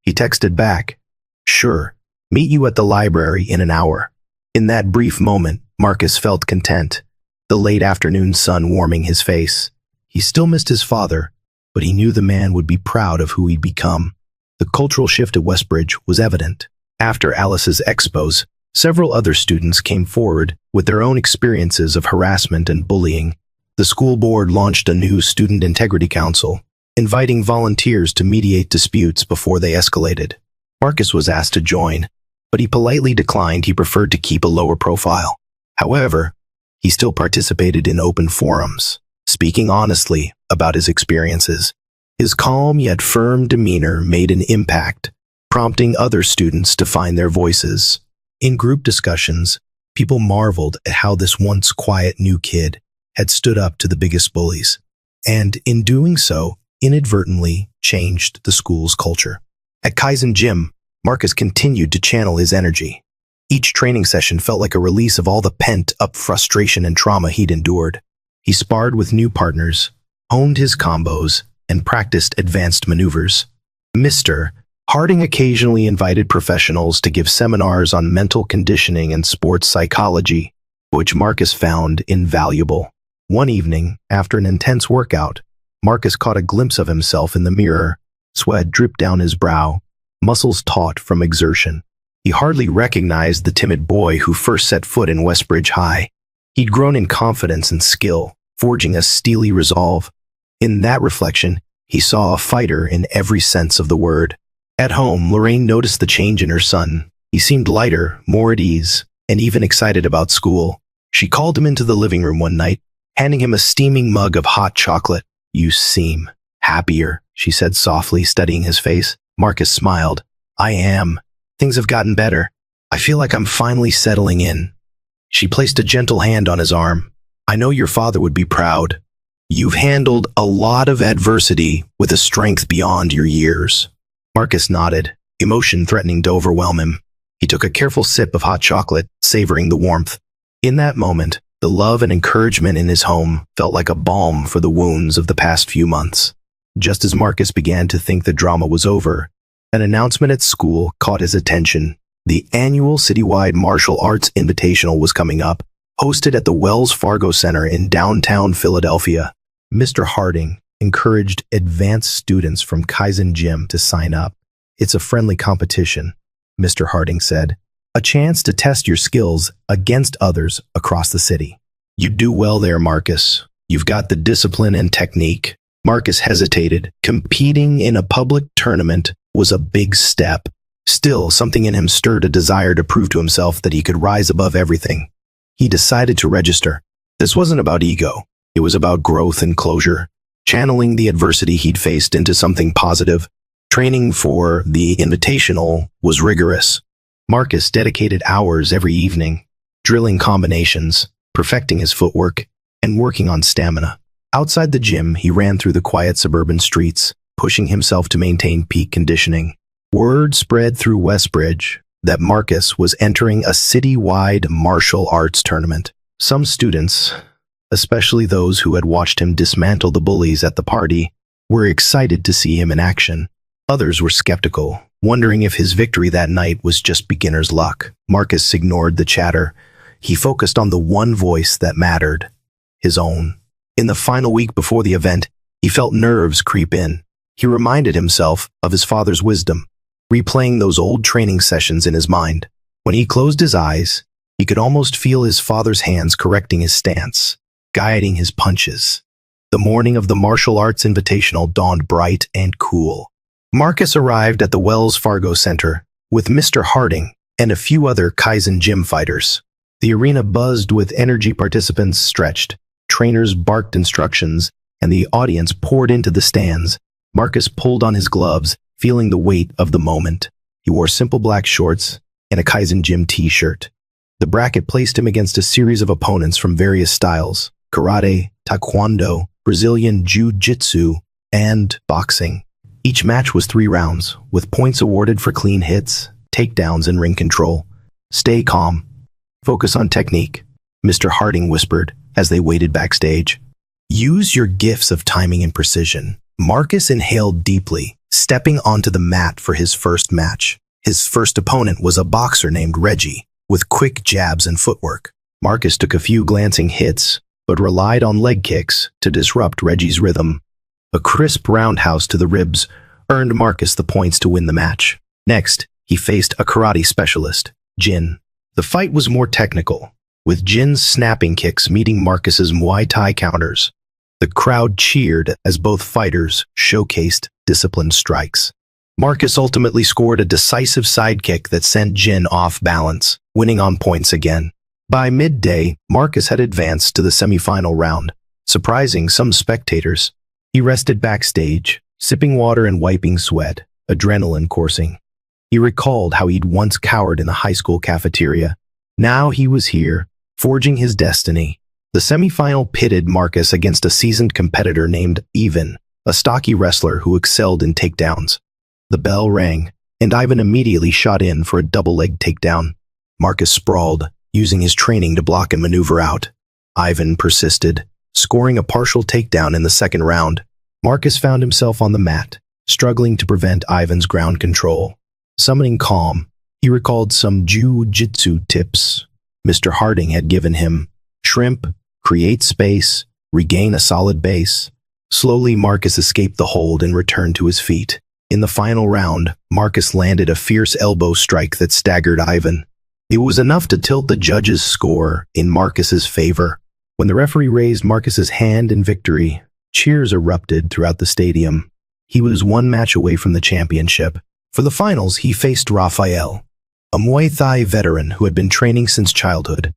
He texted back, "Sure, meet you at the library in an hour." In that brief moment, Marcus felt content, the late afternoon sun warming his face. He still missed his father, but he knew the man would be proud of who he'd become. The cultural shift at Westbridge was evident. After Alice's expos, several other students came forward with their own experiences of harassment and bullying. The school board launched a new Student Integrity Council, inviting volunteers to mediate disputes before they escalated. Marcus was asked to join, but he politely declined. He preferred to keep a lower profile. However, he still participated in open forums, speaking honestly about his experiences. His calm yet firm demeanor made an impact, prompting other students to find their voices. In group discussions, people marveled at how this once quiet new kid had stood up to the biggest bullies, and in doing so, inadvertently changed the school's culture. At Kaizen Gym, Marcus continued to channel his energy. Each training session felt like a release of all the pent-up frustration and trauma he'd endured. He sparred with new partners, honed his combos, and practiced advanced maneuvers. Mr. Harding occasionally invited professionals to give seminars on mental conditioning and sports psychology, which Marcus found invaluable. One evening, after an intense workout, Marcus caught a glimpse of himself in the mirror. Sweat dripped down his brow, muscles taut from exertion. He hardly recognized the timid boy who first set foot in Westbridge High. He'd grown in confidence and skill, forging a steely resolve. In that reflection, he saw a fighter in every sense of the word. At home, Lorraine noticed the change in her son. He seemed lighter, more at ease, and even excited about school. She called him into the living room one night, handing him a steaming mug of hot chocolate. "You seem happier," she said softly, studying his face. Marcus smiled. "I am. Things have gotten better. I feel like I'm finally settling in." She placed a gentle hand on his arm. "I know your father would be proud. You've handled a lot of adversity with a strength beyond your years." Marcus nodded, emotion threatening to overwhelm him. He took a careful sip of hot chocolate, savoring the warmth. In that moment, the love and encouragement in his home felt like a balm for the wounds of the past few months. Just as Marcus began to think the drama was over, an announcement at school caught his attention. The annual citywide martial arts invitational was coming up, hosted at the Wells Fargo Center in downtown Philadelphia. Mr. Harding encouraged advanced students from Kaizen Gym to sign up. "It's a friendly competition," Mr. Harding said. "A chance to test your skills against others across the city. You do well there, Marcus. You've got the discipline and technique." Marcus hesitated. Competing in a public tournament was a big step. Still, something in him stirred a desire to prove to himself that he could rise above everything. He decided to register. This wasn't about ego. It was about growth and closure, channeling the adversity he'd faced into something positive. Training for the invitational was rigorous. Marcus dedicated hours every evening, drilling combinations, perfecting his footwork, and working on stamina. Outside the gym, he ran through the quiet suburban streets, pushing himself to maintain peak conditioning. Word spread through Westbridge that Marcus was entering a city-wide martial arts tournament. Some students, especially those who had watched him dismantle the bullies at the party, were excited to see him in action. Others were skeptical, wondering if his victory that night was just beginner's luck. Marcus ignored the chatter. He focused on the one voice that mattered, his own. In the final week before the event, he felt nerves creep in. He reminded himself of his father's wisdom, replaying those old training sessions in his mind. When he closed his eyes, he could almost feel his father's hands correcting his stance, guiding his punches. The morning of the martial arts invitational dawned bright and cool. Marcus arrived at the Wells Fargo Center with Mr. Harding and a few other Kaizen Gym fighters. The arena buzzed with energy. Participants stretched, trainers barked instructions, and the audience poured into the stands. Marcus pulled on his gloves, feeling the weight of the moment. He wore simple black shorts and a Kaizen Gym t-shirt. The bracket placed him against a series of opponents from various styles: karate, taekwondo, Brazilian jiu-jitsu, and boxing. Each match was 3 rounds, with points awarded for clean hits, takedowns, and ring control. "Stay calm. Focus on technique," Mr. Harding whispered as they waited backstage. "Use your gifts of timing and precision." Marcus inhaled deeply, stepping onto the mat for his first match. His first opponent was a boxer named Reggie, with quick jabs and footwork. Marcus took a few glancing hits, but relied on leg kicks to disrupt Reggie's rhythm. A crisp roundhouse to the ribs earned Marcus the points to win the match. Next, he faced a karate specialist, Jin. The fight was more technical, with Jin's snapping kicks meeting Marcus's Muay Thai counters. The crowd cheered as both fighters showcased disciplined strikes. Marcus ultimately scored a decisive sidekick that sent Jin off balance, winning on points again. By midday, Marcus had advanced to the semifinal round, surprising some spectators. He rested backstage, sipping water and wiping sweat, adrenaline coursing. He recalled how he'd once cowered in the high school cafeteria. Now he was here, forging his destiny. The semifinal pitted Marcus against a seasoned competitor named Ivan, a stocky wrestler who excelled in takedowns. The bell rang, and Ivan immediately shot in for a double-leg takedown. Marcus sprawled, using his training to block and maneuver out. Ivan persisted, scoring a partial takedown in the second round. Marcus found himself on the mat, struggling to prevent Ivan's ground control. Summoning calm, he recalled some jiu-jitsu tips Mr. Harding had given him. Shrimp, create space, regain a solid base. Slowly, Marcus escaped the hold and returned to his feet. In the final round, Marcus landed a fierce elbow strike that staggered Ivan. It was enough to tilt the judges' score in Marcus's favor. When the referee raised Marcus's hand in victory, cheers erupted throughout the stadium. He was one match away from the championship. For the finals, he faced Raphael, a Muay Thai veteran who had been training since childhood.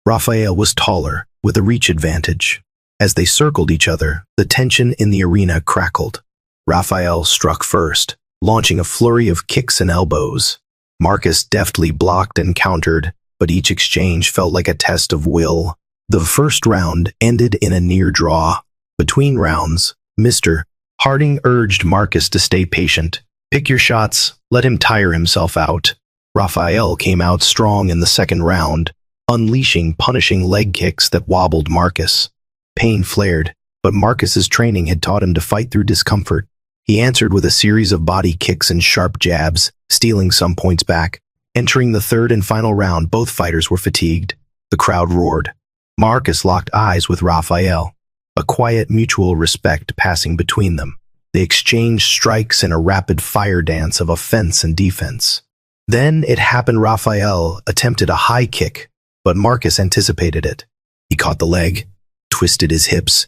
Raphael was taller, with a reach advantage. As they circled each other, the tension in the arena crackled. Raphael struck first, launching a flurry of kicks and elbows. Marcus deftly blocked and countered, but each exchange felt like a test of will. The first round ended in a near draw. Between rounds, Mr. Harding urged Marcus to stay patient. "Pick your shots, let him tire himself out." Raphael came out strong in the second round, unleashing punishing leg kicks that wobbled Marcus. Pain flared, but Marcus's training had taught him to fight through discomfort. He answered with a series of body kicks and sharp jabs, stealing some points back. Entering the third and final round, both fighters were fatigued. The crowd roared. Marcus locked eyes with Raphael, a quiet mutual respect passing between them. They exchanged strikes in a rapid-fire dance of offense and defense. Then it happened. Raphael attempted a high kick, but Marcus anticipated it. He caught the leg, twisted his hips,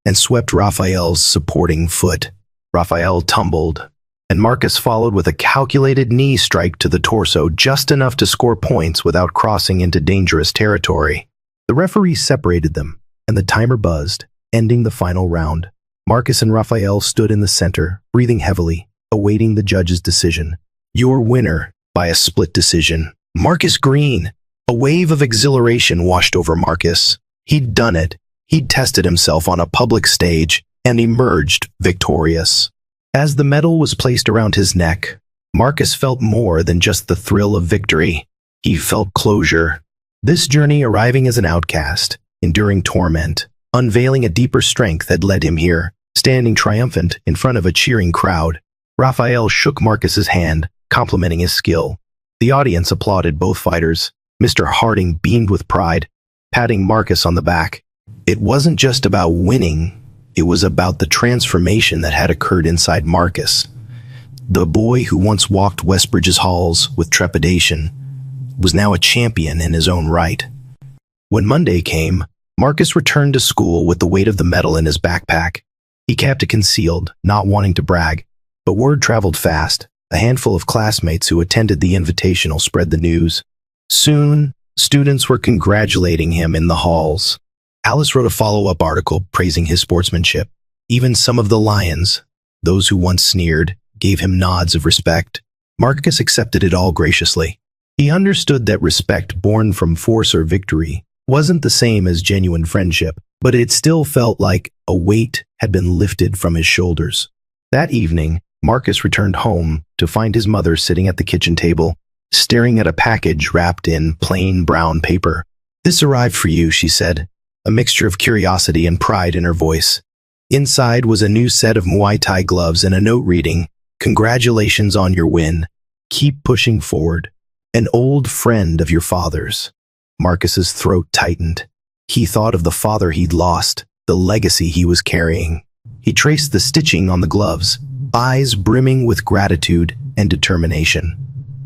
and swept Raphael's supporting foot. Raphael tumbled, and Marcus followed with a calculated knee strike to the torso, just enough to score points without crossing into dangerous territory. The referee separated them, and the timer buzzed, ending the final round. Marcus and Raphael stood in the center, breathing heavily, awaiting the judge's decision. "Your winner, by a split decision, Marcus Green." A wave of exhilaration washed over Marcus. He'd done it. He'd tested himself on a public stage and emerged victorious. As the medal was placed around his neck, Marcus felt more than just the thrill of victory. He felt closure. This journey, arriving as an outcast, enduring torment, unveiling a deeper strength had led him here, standing triumphant in front of a cheering crowd. Raphael shook Marcus's hand, complimenting his skill. The audience applauded both fighters. Mr. Harding beamed with pride, patting Marcus on the back. It wasn't just about winning, it was about the transformation that had occurred inside Marcus. The boy who once walked Westbridge's halls with trepidation was now a champion in his own right. When Monday came, Marcus returned to school with the weight of the medal in his backpack. He kept it concealed, not wanting to brag, but word traveled fast. A handful of classmates who attended the invitational spread the news. Soon, students were congratulating him in the halls. Alice wrote a follow-up article praising his sportsmanship. Even some of the Lions, those who once sneered, gave him nods of respect. Marcus accepted it all graciously. He understood that respect born from force or victory wasn't the same as genuine friendship, but it still felt like a weight had been lifted from his shoulders. That evening, Marcus returned home to find his mother sitting at the kitchen table, staring at a package wrapped in plain brown paper. "This arrived for you," she said, a mixture of curiosity and pride in her voice. Inside was a new set of Muay Thai gloves and a note reading, "Congratulations on your win. Keep pushing forward. An old friend of your father's." Marcus's throat tightened. He thought of the father he'd lost, the legacy he was carrying. He traced the stitching on the gloves, eyes brimming with gratitude and determination.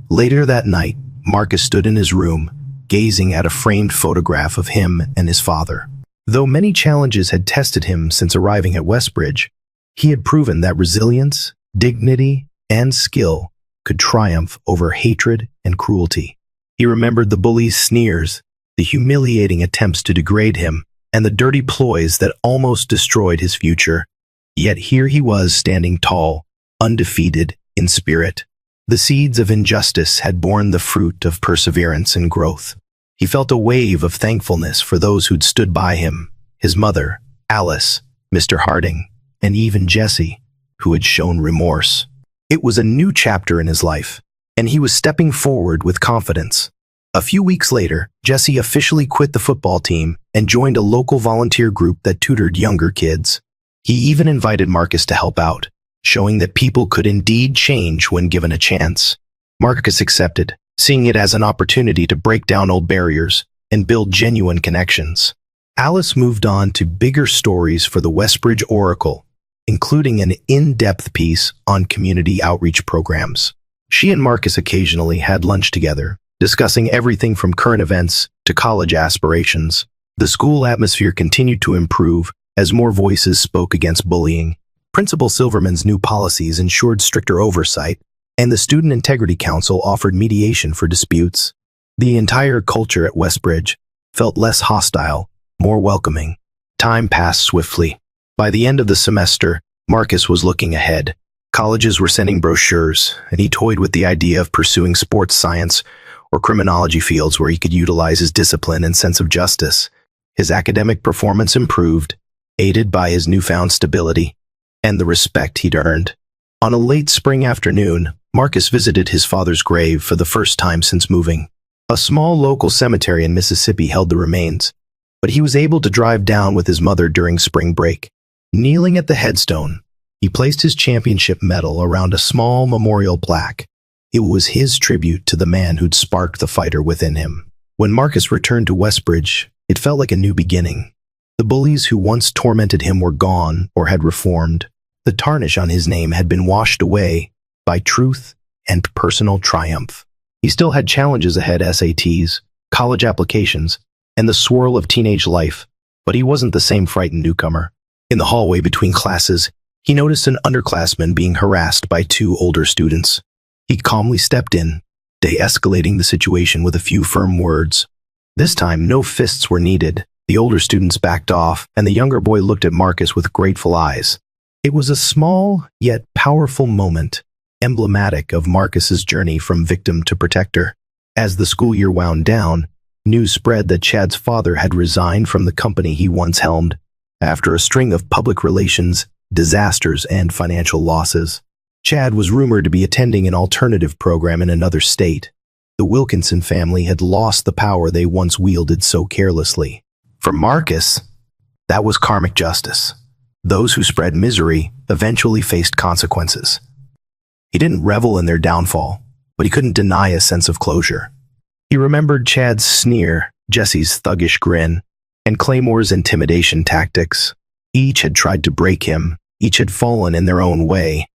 Later that night, Marcus stood in his room, gazing at a framed photograph of him and his father. Though many challenges had tested him since arriving at Westbridge, he had proven that resilience, dignity, and skill could triumph over hatred and cruelty. He remembered the bullies' sneers, the humiliating attempts to degrade him, and the dirty ploys that almost destroyed his future. Yet here he was standing tall, undefeated in spirit. The seeds of injustice had borne the fruit of perseverance and growth. He felt a wave of thankfulness for those who'd stood by him, his mother, Alice, Mr. Harding, and even Jesse, who had shown remorse. It was a new chapter in his life, and he was stepping forward with confidence. A few weeks later, Jesse officially quit the football team and joined a local volunteer group that tutored younger kids. He even invited Marcus to help out, showing that people could indeed change when given a chance. Marcus accepted, seeing it as an opportunity to break down old barriers and build genuine connections. Alice moved on to bigger stories for the Westbridge Oracle, including an in-depth piece on community outreach programs. She and Marcus occasionally had lunch together, discussing everything from current events to college aspirations. The school atmosphere continued to improve as more voices spoke against bullying. Principal Silverman's new policies ensured stricter oversight, and the Student Integrity Council offered mediation for disputes. The entire culture at Westbridge felt less hostile, more welcoming. Time passed swiftly. By the end of the semester, Marcus was looking ahead. Colleges were sending brochures, and he toyed with the idea of pursuing sports science or criminology fields where he could utilize his discipline and sense of justice. His academic performance improved, aided by his newfound stability and the respect he'd earned. On a late spring afternoon, Marcus visited his father's grave for the first time since moving. A small local cemetery in Mississippi held the remains, but he was able to drive down with his mother during spring break. Kneeling at the headstone, he placed his championship medal around a small memorial plaque. It was his tribute to the man who'd sparked the fighter within him. When Marcus returned to Westbridge, it felt like a new beginning. The bullies who once tormented him were gone or had reformed. The tarnish on his name had been washed away by truth and personal triumph. He still had challenges ahead: SATs, college applications, and the swirl of teenage life, but he wasn't the same frightened newcomer. In the hallway between classes, he noticed an underclassman being harassed by two older students. He calmly stepped in, de-escalating the situation with a few firm words. This time, no fists were needed. The older students backed off, and the younger boy looked at Marcus with grateful eyes. It was a small, yet powerful moment, emblematic of Marcus's journey from victim to protector. As the school year wound down, news spread that Chad's father had resigned from the company he once helmed, after a string of public relations disasters and financial losses. Chad was rumored to be attending an alternative program in another state. The Wilkinson family had lost the power they once wielded so carelessly. For Marcus, that was karmic justice. Those who spread misery eventually faced consequences. He didn't revel in their downfall, but he couldn't deny a sense of closure. He remembered Chad's sneer, Jesse's thuggish grin, and Claymore's intimidation tactics. Each had tried to break him, each had fallen in their own way.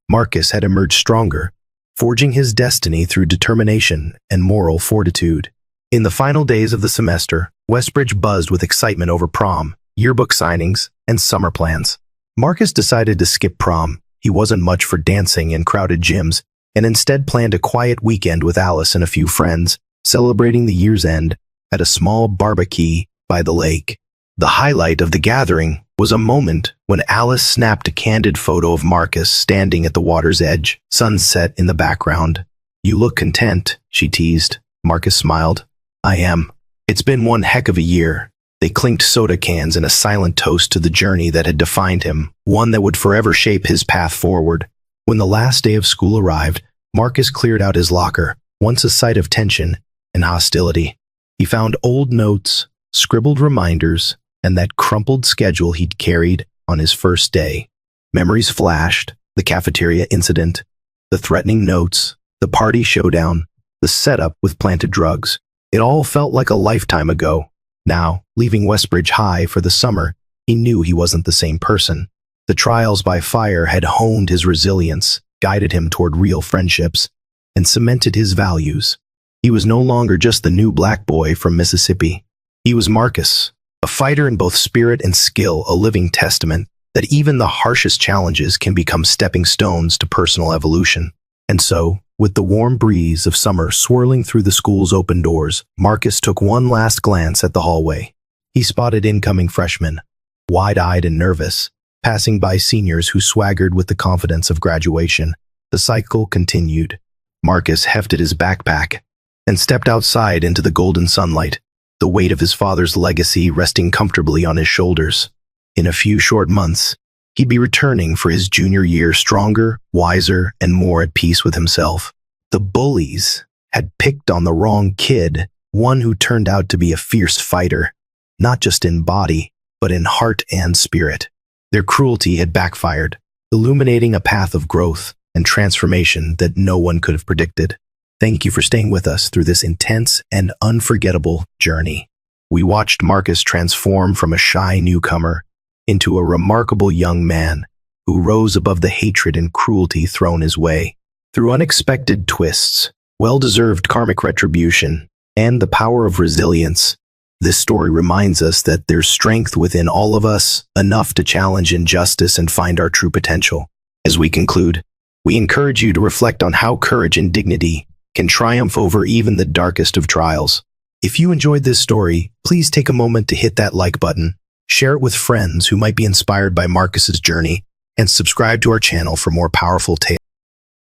Marcus had emerged stronger, forging his destiny through determination and moral fortitude. In the final days of the semester, Westbridge buzzed with excitement over prom, yearbook signings, and summer plans. Marcus decided to skip prom. He wasn't much for dancing in crowded gyms, and instead planned a quiet weekend with Alice and a few friends, celebrating the year's end at a small barbecue by the lake. The highlight of the gathering was a moment when Alice snapped a candid photo of Marcus standing at the water's edge, sunset in the background. "You look content," she teased. Marcus smiled. "I am. It's been one heck of a year. They clinked soda cans in a silent toast to the journey that had defined him, one that would forever shape his path forward. When the last day of school arrived, Marcus cleared out his locker, once a site of tension and hostility. He found old notes, scribbled reminders, and that crumpled schedule he'd carried on his first day. Memories flashed, the cafeteria incident, the threatening notes, the party showdown, the setup with planted drugs. It all felt like a lifetime ago. Now, leaving Westbridge High for the summer, he knew he wasn't the same person. The trials by fire had honed his resilience, guided him toward real friendships, and cemented his values. He was no longer just the new black boy from Mississippi. He was Marcus, a fighter in both spirit and skill, a living testament that even the harshest challenges can become stepping stones to personal evolution. And so, with the warm breeze of summer swirling through the school's open doors, Marcus took one last glance at the hallway. He spotted incoming freshmen, wide-eyed and nervous, passing by seniors who swaggered with the confidence of graduation. The cycle continued. Marcus hefted his backpack and stepped outside into the golden sunlight, the weight of his father's legacy resting comfortably on his shoulders. In a few short months, he'd be returning for his junior year stronger, wiser, and more at peace with himself. The bullies had picked on the wrong kid, one who turned out to be a fierce fighter, not just in body, but in heart and spirit. Their cruelty had backfired, illuminating a path of growth and transformation that no one could have predicted. Thank you for staying with us through this intense and unforgettable journey. We watched Marcus transform from a shy newcomer into a remarkable young man who rose above the hatred and cruelty thrown his way. Through unexpected twists, well-deserved karmic retribution, and the power of resilience, this story reminds us that there's strength within all of us, enough to challenge injustice and find our true potential. As we conclude, we encourage you to reflect on how courage and dignity can triumph over even the darkest of trials. If you enjoyed this story, please take a moment to hit that like button, share it with friends who might be inspired by Marcus's journey, and subscribe to our channel for more powerful tales.